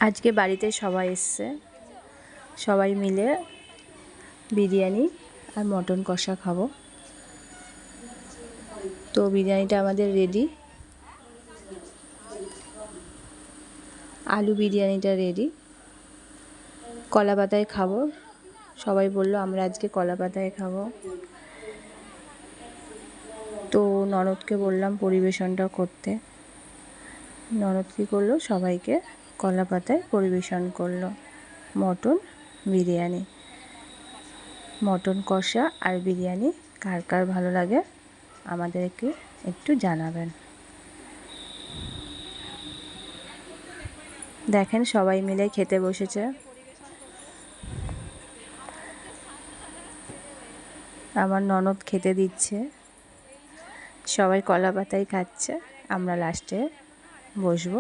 আজকে বাড়িতে সবাই এসছে, সবাই মিলে বিরিয়ানি আর মটন কষা খাবো। তো বিরিয়ানিটা আমাদের রেডি, আলু বিরিয়ানিটা রেডি। কলা পাতায় খাবো, সবাই বললো আমরা আজকে কলা পাতায় খাবো। তো ননদকে বললাম পরিবেশনটা করতে। ননদ কী করলো, সবাইকে কলা পাতায় পরিবেশন করলো মটন বিরিয়ানি। মটন কষা আর বিরিয়ানি কার কার ভালো লাগে আমাদেরকে একটু জানাবেন। দেখেন সবাই মিলে খেতে বসেছে। আমার ননদ খেতে দিচ্ছে, সবাই কলা পাতায় খাচ্ছে, আমরা লাস্টে বসবো।